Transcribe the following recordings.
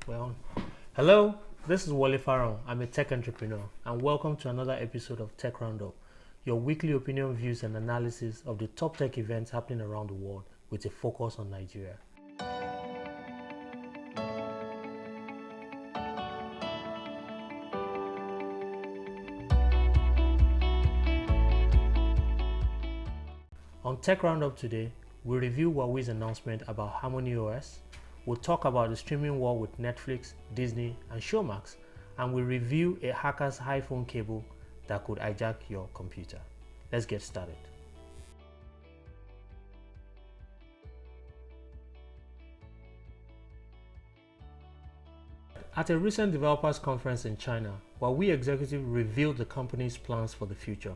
Well, hello, this is Wale Farron. I'm a tech entrepreneur, and welcome to another episode of Tech Roundup, your weekly opinion, views, and analysis of the top tech events happening around the world with a focus on Nigeria. On Tech Roundup today, we review Huawei's announcement about Harmony OS. We'll talk about the streaming war with Netflix, Disney, and Showmax, and we review a hacker's iPhone cable that could hijack your computer. Let's get started. At a recent developers conference in China, Huawei executive revealed the company's plans for the future.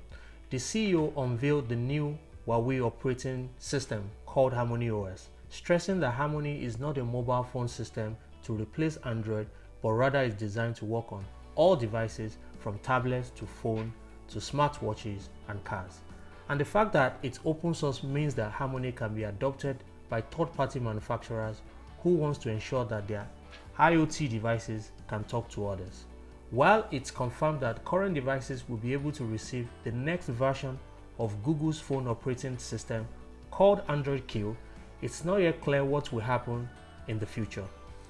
The CEO unveiled the new Huawei operating system called Harmony OS, stressing that Harmony is not a mobile phone system to replace Android, but rather is designed to work on all devices from tablets to phone to smartwatches and cars. And the fact that it's open source means that Harmony can be adopted by third-party manufacturers who wants to ensure that their IoT devices can talk to others. While it's confirmed that current devices will be able to receive the next version of Google's phone operating system called Android Q, it's not yet clear what will happen in the future.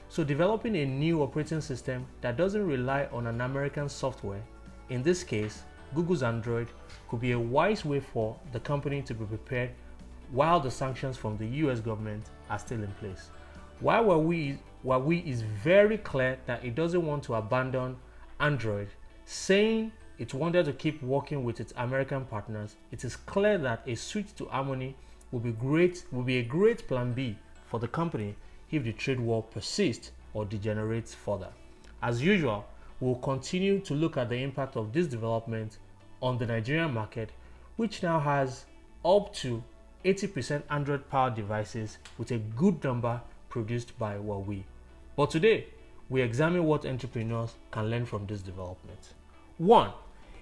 So developing a new operating system that doesn't rely on an American software, in this case Google's Android, could be a wise way for the company to be prepared while the sanctions from the US government are still in place. While Huawei is very clear that it doesn't want to abandon Android, saying it wanted to keep working with its American partners, it is clear that a switch to Harmony will be a great plan B for the company if the trade war persists or degenerates further. As usual, we'll continue to look at the impact of this development on the Nigerian market, which now has up to 80% Android powered devices with a good number produced by Huawei. But today, we examine what entrepreneurs can learn from this development. 1.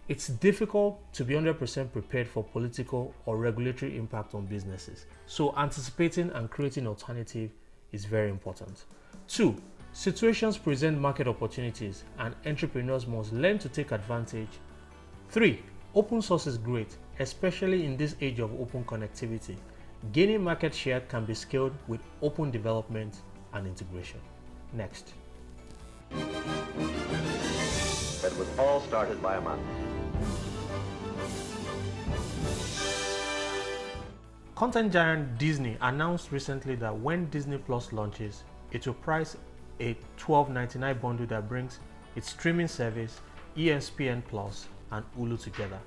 It's difficult to be 100% prepared for political or regulatory impact on businesses, so anticipating and creating alternative is very important. 2. Situations present market opportunities and entrepreneurs must learn to take advantage. 3. Open source is great, especially in this age of open connectivity. Gaining market share can be scaled with open development and integration. Next. It was all started by a man. Content giant Disney announced recently that when Disney Plus launches, it will price a $12.99 bundle that brings its streaming service, ESPN Plus, and Hulu together.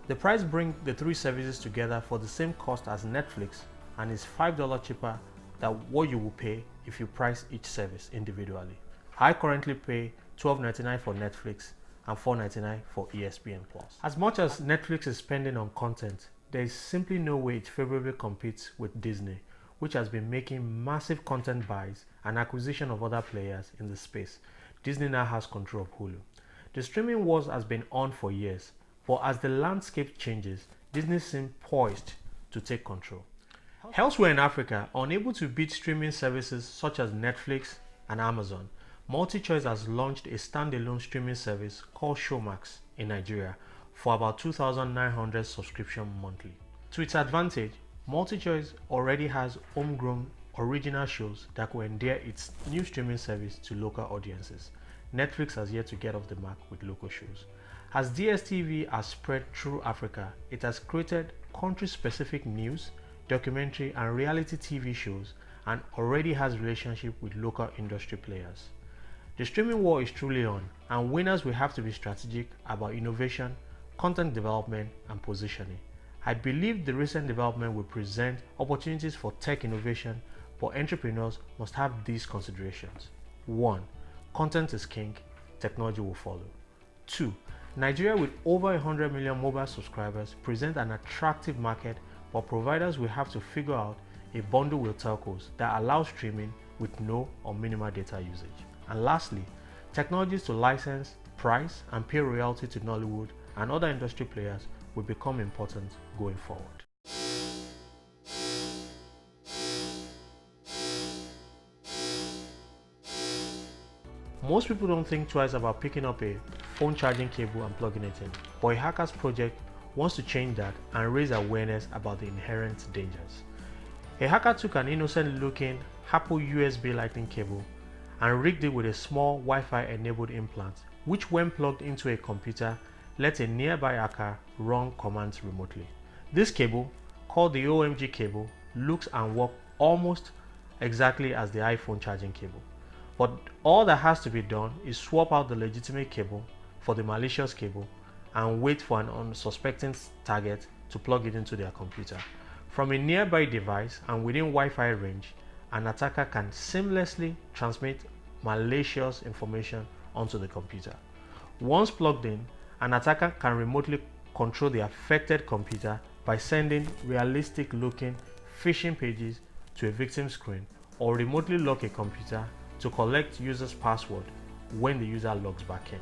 The price brings the three services together for the same cost as Netflix and is $5 cheaper than what you will pay if you price each service individually. I currently pay $12.99 for Netflix and $4.99 for ESPN Plus. As much as Netflix is spending on content, there is simply no way it favorably competes with Disney, which has been making massive content buys and acquisition of other players in the space. Disney now has control of Hulu. The streaming wars has been on for years, but as the landscape changes, Disney seems poised to take control. Elsewhere in Africa, unable to beat streaming services such as Netflix and Amazon, MultiChoice has launched a standalone streaming service called Showmax in Nigeria for about 2,900 subscription monthly. To its advantage, MultiChoice already has homegrown original shows that will endear its new streaming service to local audiences. Netflix has yet to get off the mark with local shows. As DSTV has spread through Africa, it has created country-specific news, documentary and reality TV shows and already has relationship with local industry players. The streaming war is truly on, and winners will have to be strategic about innovation, content development and positioning. I believe the recent development will present opportunities for tech innovation, but entrepreneurs must have these considerations. 1. Content is king, technology will follow. 2. Nigeria with over 100 million mobile subscribers present an attractive market, but providers will have to figure out a bundle with telcos that allows streaming with no or minimal data usage. And lastly, technologies to license, price and pay royalty to Nollywood and other industry players will become important going forward. Most people don't think twice about picking up a phone charging cable and plugging it in, but a hacker's project wants to change that and raise awareness about the inherent dangers. A hacker took an innocent looking Apple USB Lightning cable and rigged it with a small Wi-Fi enabled implant, which when plugged into a computer lets a nearby hacker run commands remotely. This cable, called the OMG cable, looks and works almost exactly as the iPhone charging cable. But all that has to be done is swap out the legitimate cable for the malicious cable and wait for an unsuspecting target to plug it into their computer. From a nearby device and within Wi-Fi range, an attacker can seamlessly transmit malicious information onto the computer. Once plugged in, an attacker can remotely control the affected computer by sending realistic looking phishing pages to a victim screen or remotely lock a computer to collect user's password when the user logs back in.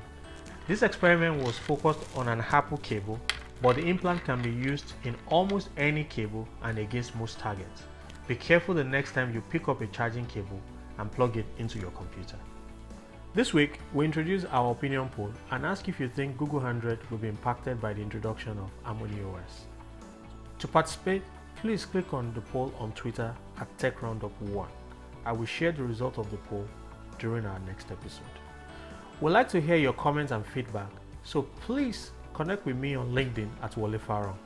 This experiment was focused on an Apple cable, but the implant can be used in almost any cable and against most targets. Be careful the next time you pick up a charging cable and plug it into your computer. This week, we introduce our opinion poll and ask if you think Google 100 will be impacted by the introduction of HarmonyOS. To participate, please click on the poll on Twitter at TechRoundup1. I will share the result of the poll during our next episode. We'd like to hear your comments and feedback, so please connect with me on LinkedIn at Wale Farah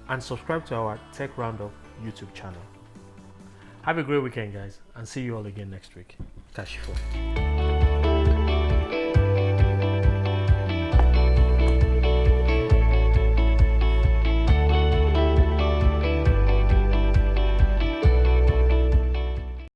and subscribe to our Tech Roundup YouTube channel. Have a great weekend, guys, and see you all again next week. Kashifo.